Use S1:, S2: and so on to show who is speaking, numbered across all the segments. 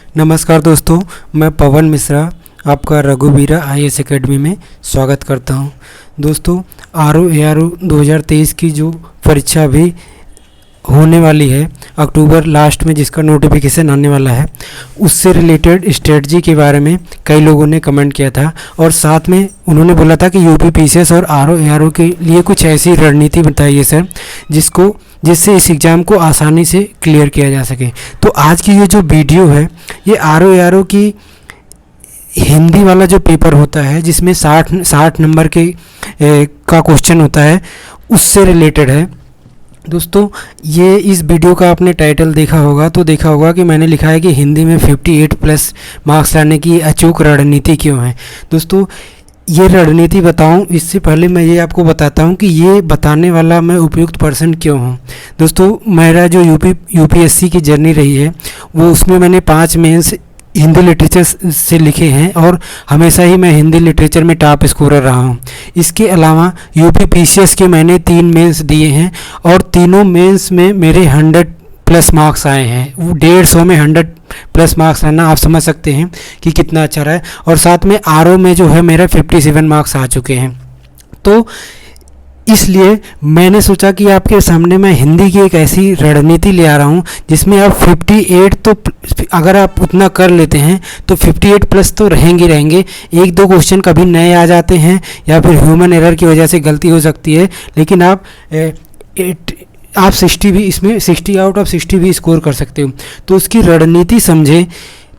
S1: नमस्कार दोस्तों, मैं पवन मिश्रा आपका रघुवीरा IAS एकेडमी में स्वागत करता हूं। दोस्तों, RO-ARO 2023 की जो परीक्षा अभी होने वाली है अक्टूबर लास्ट में, जिसका नोटिफिकेशन आने वाला है, उससे रिलेटेड स्ट्रेटजी के बारे में कई लोगों ने कमेंट किया था और साथ में उन्होंने बोला था कि UPPCS और RO-ARO के लिए कुछ ऐसी रणनीति बताइए सर जिससे इस एग्ज़ाम को आसानी से क्लियर किया जा सके। तो आज की ये जो वीडियो है ये RO-ARO की हिंदी वाला जो पेपर होता है जिसमें 60 नंबर का क्वेश्चन होता है उससे रिलेटेड है। दोस्तों, ये इस वीडियो का आपने टाइटल देखा होगा कि मैंने लिखा है कि हिंदी में 58+ मार्क्स लाने की अचूक रणनीति क्यों है। दोस्तों, ये रणनीति बताऊं इससे पहले मैं ये आपको बताता हूं कि ये बताने वाला मैं उपयुक्त पर्सन क्यों हूं। दोस्तों, मेरा जो UPSC की जर्नी रही है वो उसमें मैंने 5 मेंस हिंदी लिटरेचर से लिखे हैं और हमेशा ही मैं हिंदी लिटरेचर में टॉप स्कोरर रहा हूं। इसके अलावा UPPCS के मैंने 3 मेंस दिए हैं और तीनों मेंस में मेरे 100+ मार्क्स आए हैं। वो 150 में 100+ मार्क्स आना आप समझ सकते हैं कि कितना अच्छा रहा है। और साथ में RO में जो है मेरा 57 मार्क्स आ चुके हैं। तो इसलिए मैंने सोचा कि आपके सामने मैं हिंदी की एक ऐसी रणनीति ले आ रहा हूँ जिसमें आप 58 तो अगर आप उतना कर लेते हैं तो 58+ तो रहेंगे। 1-2 क्वेश्चन कभी नए आ जाते हैं या फिर ह्यूमन एरर की वजह से गलती हो सकती है, लेकिन आप 60 भी इसमें 60 आउट ऑफ 60 भी स्कोर कर सकते हो। तो उसकी रणनीति समझें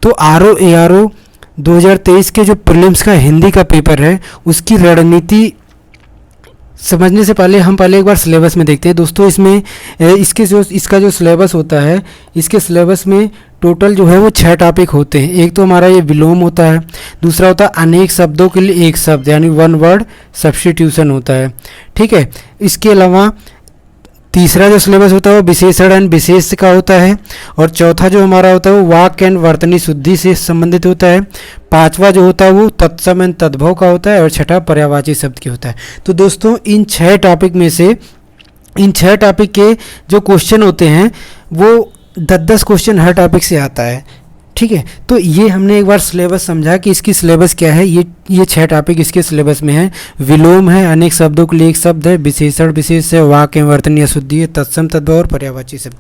S1: तो RO-ARO 2023 के जो प्रीलिम्स का हिंदी का पेपर है उसकी रणनीति समझने से पहले हम एक बार सिलेबस में देखते हैं। दोस्तों, इसमें इसका जो सिलेबस होता है, इसके सिलेबस में टोटल जो है वो 6 टॉपिक होते हैं। एक तो हमारा ये विलोम होता है, दूसरा होता है अनेक शब्दों के लिए एक शब्द यानी 1 वर्ड सब्स्टिट्यूशन होता है, ठीक है। इसके अलावा तीसरा जो सिलेबस होता है वो विशेषण एंड विशेष का होता है और चौथा जो हमारा होता है वो वाक्य एंड वर्तनी शुद्धि से संबंधित होता है। 5वां जो होता है वो तत्सम एंड तद्भव का होता है और 6ठा पर्यायवाची शब्द की होता है। तो दोस्तों, इन 6 टॉपिक में से इन 6 टॉपिक के जो क्वेश्चन होते हैं वो 10-10 क्वेश्चन हर टॉपिक से आता है, ठीक है। तो ये हमने एक बार सिलेबस समझा कि इसकी सिलेबस क्या है। ये 6 टॉपिक इसके सिलेबस में है। विलोम है, अनेक शब्दों के लिए एक शब्द है, विशेषण विशेष है, वाक्य वर्तनी अशुद्धि है, तत्सम तद्भव और पर्यायवाची शब्द।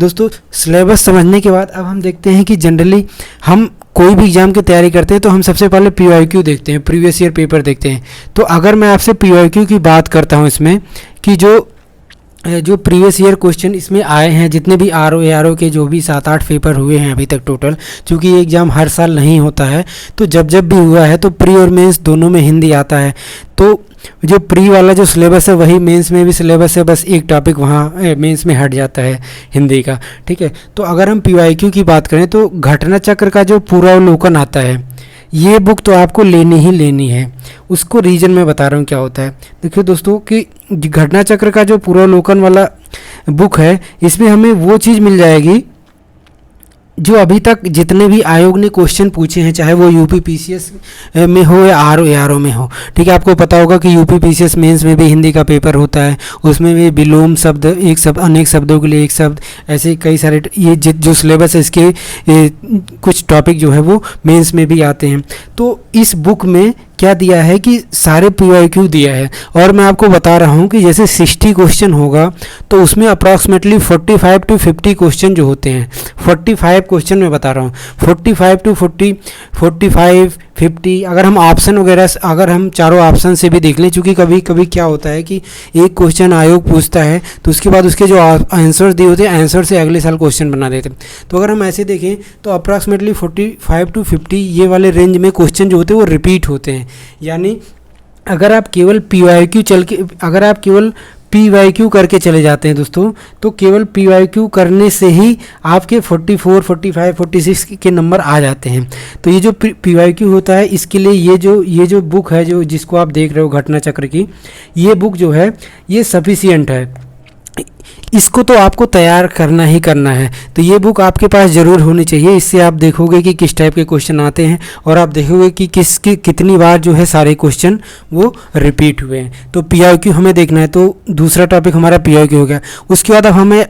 S1: दोस्तों, सिलेबस समझने के बाद अब हम देखते हैं कि जनरली हम कोई भी एग्जाम की तैयारी करते हैं तो हम सबसे पहले PYQ देखते हैं, प्रीवियस ईयर पेपर देखते हैं। तो अगर मैं आपसे PYQ की बात करता हूँ इसमें कि जो प्रीवियस ईयर क्वेश्चन इसमें आए हैं, जितने भी RO-ARO के जो भी 7-8 पेपर हुए हैं अभी तक टोटल, क्योंकि ये एग्ज़ाम हर साल नहीं होता है, तो जब भी हुआ है तो प्री और मेंस दोनों में हिंदी आता है। तो जो प्री वाला जो सिलेबस है वही मेंस में भी सिलेबस है, बस एक टॉपिक वहाँ मेंस में हट जाता है हिंदी का, ठीक है। तो अगर हम PYQ की बात करें तो घटना चक्र का जो पूर्वावलोकन आता है ये बुक तो आपको लेनी ही लेनी है। उसको रीजन में बता रहा हूँ क्या होता है। देखिए दोस्तों कि घटना चक्र का जो पूर्वावलोकन वाला बुक है इसमें हमें वो चीज़ मिल जाएगी जो अभी तक जितने भी आयोग ने क्वेश्चन पूछे हैं, चाहे वो UPPCS में हो या RO-ARO में हो, ठीक है। आपको पता होगा कि UPPCS मेंस में भी हिंदी का पेपर होता है, उसमें भी विलोम शब्द, एक शब्द, अनेक शब्दों के लिए एक शब्द, ऐसे कई सारे ये जो सिलेबस है इसके कुछ टॉपिक जो है वो मेंस में भी आते हैं। तो इस बुक में क्या दिया है कि सारे PYQ दिया है और मैं आपको बता रहा हूँ कि जैसे 60 क्वेश्चन होगा तो उसमें अप्रॉक्सीमेटली 45 to 50 क्वेश्चन जो होते हैं, 45 क्वेश्चन मैं बता रहा हूँ, 45 to 40, 45, 50, अगर हम ऑप्शन वगैरह अगर हम चारों ऑप्शन से भी देख लें, क्योंकि कभी कभी क्या होता है कि एक क्वेश्चन आयोग पूछता है तो उसके बाद उसके जो आंसर दिए होते हैं आंसर से अगले साल क्वेश्चन बना देते हैं। तो अगर हम ऐसे देखें तो अप्रॉक्सीमेटली 45 to 50 ये वाले रेंज में क्वेश्चन जो होते हैं वो रिपीट होते हैं। यानी अगर आप केवल PYQ करके चले जाते हैं दोस्तों, तो केवल PYQ करने से ही आपके 44, 45, 46 के नंबर आ जाते हैं। तो ये जो PYQ होता है इसके लिए ये जो बुक है जो जिसको आप देख रहे हो घटना चक्र की, ये बुक जो है ये सफिशिएंट है। इसको तो आपको तैयार करना ही करना है, तो ये बुक आपके पास ज़रूर होनी चाहिए। इससे आप देखोगे कि किस टाइप के क्वेश्चन आते हैं और आप देखोगे कि कितनी बार जो है सारे क्वेश्चन वो रिपीट हुए हैं। तो PYQ हमें देखना है। तो दूसरा टॉपिक हमारा PYQ हो गया। उसके बाद अब हमें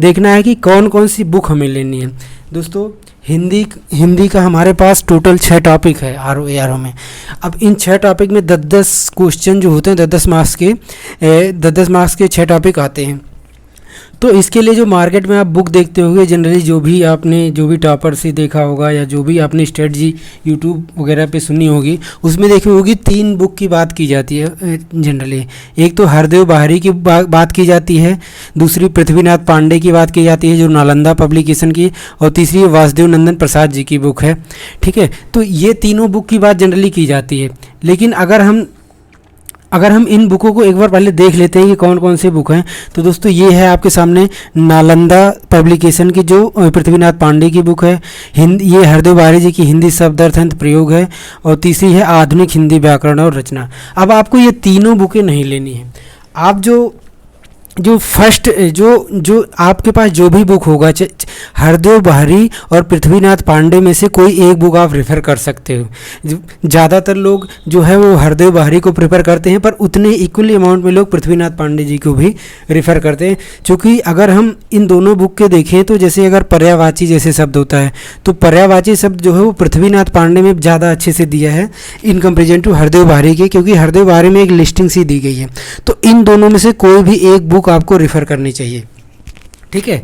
S1: देखना है कि कौन कौन सी बुक हमें लेनी है। दोस्तों, हिंदी हिंदी का हमारे पास टोटल 6 टॉपिक है RO में। अब इन 6 टॉपिक में 10-10 क्वेश्चन जो होते हैं 10-10 मार्क्स के 10-10 मार्क्स के 6 टॉपिक आते हैं। तो इसके लिए जो मार्केट में आप बुक देखते होंगे जनरली, जो भी टॉपर से देखा होगा या जो भी आपने स्ट्रेटजी यूट्यूब वगैरह पे सुनी होगी, उसमें देखी होगी 3 बुक की बात की जाती है जनरली। एक तो हरदेव बाहरी की बात की जाती है, दूसरी पृथ्वीनाथ पांडे की बात की जाती है जो नालंदा पब्लिकेशन की, और तीसरी वासुदेव नंदन प्रसाद जी की बुक है। ठीक है, तो ये तीनों बुक की बात जनरली की जाती है। लेकिन अगर हम इन बुकों को एक बार पहले देख लेते हैं कि कौन कौन सी बुक हैं, तो दोस्तों ये है आपके सामने नालंदा पब्लिकेशन की जो पृथ्वीनाथ पांडे की बुक है। ये हरदेव बाहरी जी की हिंदी शब्द अर्थ एवं प्रयोग है, और तीसरी है आधुनिक हिंदी व्याकरण और रचना। अब आपको ये तीनों बुकें नहीं लेनी है। आप जो फर्स्ट जो आपके पास जो भी बुक होगा, हरदेव बाहरी और पृथ्वीनाथ पांडे में से कोई एक बुक आप रेफ़र कर सकते हो। ज़्यादातर लोग जो है वो हरदेव बाहरी को प्रेफर करते हैं, पर उतने इक्वली अमाउंट में लोग पृथ्वीनाथ पांडे जी को भी रेफ़र करते हैं। क्योंकि अगर हम इन दोनों बुक के देखें तो जैसे अगर पर्यायवाची जैसे शब्द होता है, तो पर्यायवाची शब्द जो है वो पृथ्वीनाथ पांडे में ज़्यादा अच्छे से दिया है इन कंपेरिजन टू हरदेव बाहरी के, क्योंकि हरदेव बाहरी में एक लिस्टिंग सी दी गई है। तो इन दोनों में से कोई भी एक बुक आपको रेफ़र करनी चाहिए। ठीक है,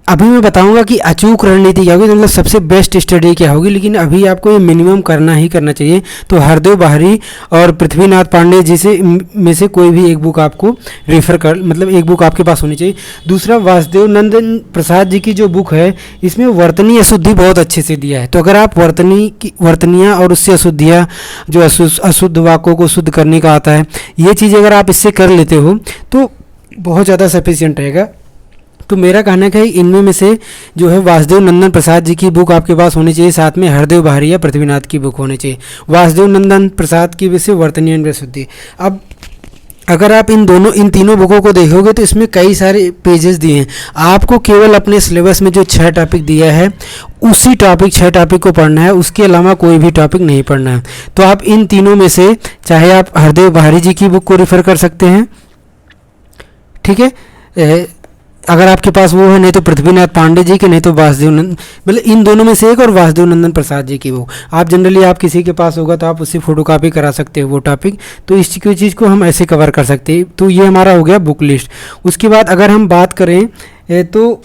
S1: अभी मैं बताऊंगा कि अचूक रणनीति क्या होगी, मतलब सबसे बेस्ट स्टडी क्या होगी, लेकिन अभी आपको ये मिनिमम करना ही करना चाहिए। तो हरदेव बाहरी और पृथ्वीनाथ पांडे जी से में से कोई भी एक बुक आपको रेफ़र कर, मतलब एक बुक आपके पास होनी चाहिए। दूसरा, वासुदेव नंदन प्रसाद जी की जो बुक है, इसमें वर्तनी अशुद्धि बहुत अच्छे से दिया है। तो अगर आप वर्तनियाँ और उससे अशुद्धियाँ, जो अशुद्ध वाक्यों को शुद्ध करने का आता है, ये चीज़ अगर आप इससे कर लेते हो तो बहुत ज़्यादा सफिशिएंट रहेगा। तो मेरा कहना है कि इनमें में से जो है वासुदेव नंदन प्रसाद जी की बुक आपके पास होनी चाहिए, साथ में हरदेव बाहरी या पृथ्वीनाथ की बुक होनी चाहिए। वासुदेव नंदन प्रसाद की वजह से वर्तनीय प्रसिद्धि। अब अगर आप इन तीनों बुकों को देखोगे तो इसमें कई सारे पेजेस दिए हैं। आपको केवल अपने सिलेबस में जो 6 टॉपिक दिया है उसी 6 टॉपिक को पढ़ना है, उसके अलावा कोई भी टॉपिक नहीं पढ़ना है। तो आप इन तीनों में से चाहे आप हरदेव बाहरी जी की बुक को रेफ़र कर सकते हैं, ठीक है, अगर आपके पास वो है, नहीं तो पृथ्वीनाथ पांडे जी के, नहीं तो वासुदेव नंदन, मतलब इन दोनों में से एक, और वासुदेव नंदन प्रसाद जी की वो आप जनरली आप किसी के पास होगा तो आप उससे फोटोकॉपी करा सकते हो वो टॉपिक। तो इस चीज़ को हम ऐसे कवर कर सकते हैं। तो ये हमारा हो गया बुक लिस्ट। उसके बाद अगर हम बात करें तो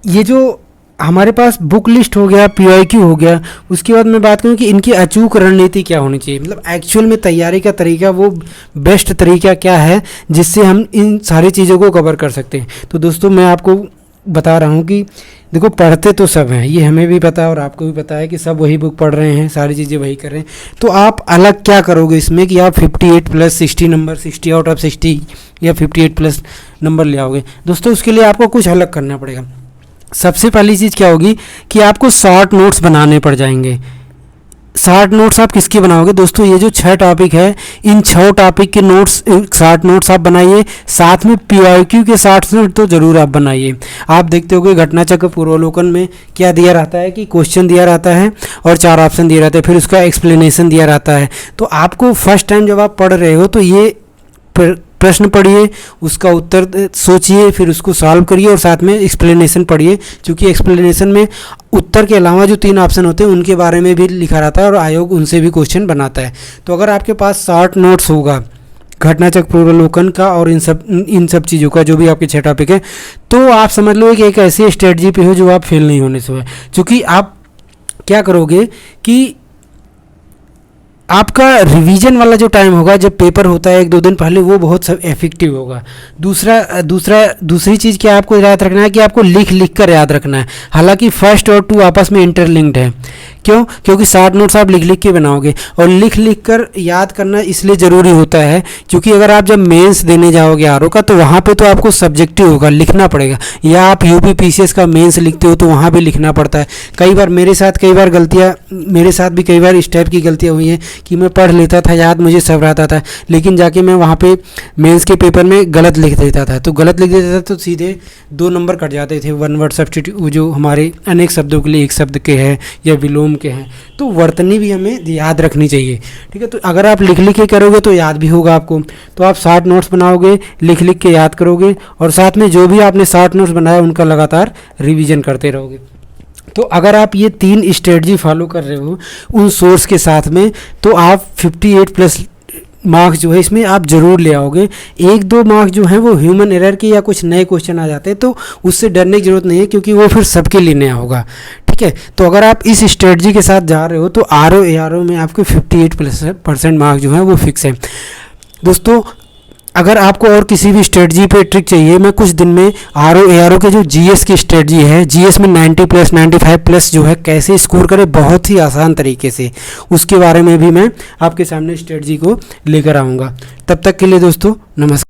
S1: ये जो हमारे पास बुक लिस्ट हो गया, PYQ हो गया, उसके बाद मैं बात करूँ कि इनकी अचूक रणनीति क्या होनी चाहिए, मतलब एक्चुअल में तैयारी का तरीका, वो बेस्ट तरीका क्या है जिससे हम इन सारी चीज़ों को कवर कर सकते हैं। तो दोस्तों मैं आपको बता रहा हूँ कि देखो, पढ़ते तो सब हैं, ये हमें भी पता है और आपको भी पता है कि सब वही बुक पढ़ रहे हैं, सारी चीज़ें वही कर रहे हैं। तो आप अलग क्या करोगे इसमें कि आप 58+60 नंबर, 60 आउट ऑफ 60 या 58+ नंबर ले आओगे। दोस्तों उसके लिए आपको कुछ अलग करना पड़ेगा। सबसे पहली चीज़ क्या होगी कि आपको शॉर्ट नोट्स बनाने पड़ जाएंगे। शॉर्ट नोट्स आप किसके बनाओगे दोस्तों, ये जो 6 टॉपिक है, इन 6 टॉपिक के नोट्स, शॉर्ट नोट्स आप बनाइए, साथ में PYQ के शॉर्ट नोट तो ज़रूर आप बनाइए। आप देखते होगे घटनाचक्र पूर्वावलोकन में क्या दिया रहता है कि क्वेश्चन दिया रहता है और 4 ऑप्शन दिया रहता है, फिर उसका एक्सप्लेनेशन दिया रहता है। तो आपको फर्स्ट टाइम जब आप पढ़ रहे हो तो ये प्रश्न पढ़िए, उसका उत्तर सोचिए, फिर उसको सॉल्व करिए और साथ में एक्सप्लेनेशन पढ़िए, क्योंकि एक्सप्लेनेशन में उत्तर के अलावा जो 3 ऑप्शन होते हैं उनके बारे में भी लिखा रहता है और आयोग उनसे भी क्वेश्चन बनाता है। तो अगर आपके पास शॉर्ट नोट्स होगा घटनाचक्र पूर्वावलोकन का और इन सब चीज़ों का, जो भी आपके 6 टॉपिक है, तो आप समझ लो कि एक ऐसी स्ट्रेटजी पे हो जो आप फेल नहीं होने से है। क्योंकि आप क्या करोगे कि आपका रिवीजन वाला जो टाइम होगा, जब पेपर होता है 1-2 दिन पहले, वो बहुत सब इफेक्टिव होगा। दूसरी चीज़ क्या आपको याद रखना है कि आपको लिख कर याद रखना है। हालांकि फर्स्ट और 2 आपस में इंटरलिंक्ड है। क्यों? क्योंकि शॉर्ट नोट्स आप लिख के बनाओगे, और लिख कर याद करना इसलिए ज़रूरी होता है क्योंकि अगर आप जब मेंस देने जाओगे RO का, तो वहाँ पे तो आपको सब्जेक्टिव होगा, लिखना पड़ेगा। या आप UP PCS का मेंस लिखते हो तो वहाँ भी लिखना पड़ता है। कई बार मेरे साथ भी कई बार इस टाइप की गलतियाँ हुई हैं कि मैं पढ़ लेता था, याद मुझे सब रहता था, लेकिन जाके मैं वहाँ पे मेंस के पेपर में गलत लिख देता था। तो गलत लिख देता था तो सीधे 2 नंबर कट जाते थे। 1 वर्ड सब्स्टिट्यूट, जो हमारे अनेक शब्दों के लिए एक शब्द के हैं या विलोम के हैं, तो वर्तनी भी हमें याद रखनी चाहिए। ठीक है, तो अगर आप लिख के करोगे तो याद भी होगा आपको। तो आप शॉर्ट नोट्स बनाओगे, लिख के याद करोगे, और साथ में जो भी आपने शॉर्ट नोट्स बनाया उनका लगातार रिवीजन करते रहोगे। तो अगर आप ये 3 स्ट्रेटजी फॉलो कर रहे हो उन सोर्स के साथ में, तो आप 58 प्लस मार्क्स जो है इसमें आप ज़रूर ले आओगे। 1-2 मार्क्स जो हैं वो ह्यूमन एरर के या कुछ नए क्वेश्चन आ जाते हैं, तो उससे डरने की ज़रूरत नहीं है, क्योंकि वो फिर सबके लिए नया होगा। ठीक है, तो अगर आप इस स्ट्रेटजी के साथ जा रहे हो तो RO में आपके 58% मार्क्स जो हैं वो फिक्स है। दोस्तों, अगर आपको और किसी भी स्ट्रेटजी पे ट्रिक चाहिए, मैं कुछ दिन में RO के जो GS की स्ट्रेटजी है, GS में 90 प्लस 95 प्लस जो है कैसे स्कोर करें बहुत ही आसान तरीके से, उसके बारे में भी मैं आपके सामने स्ट्रेटजी को लेकर आऊँगा। तब तक के लिए दोस्तों नमस्कार।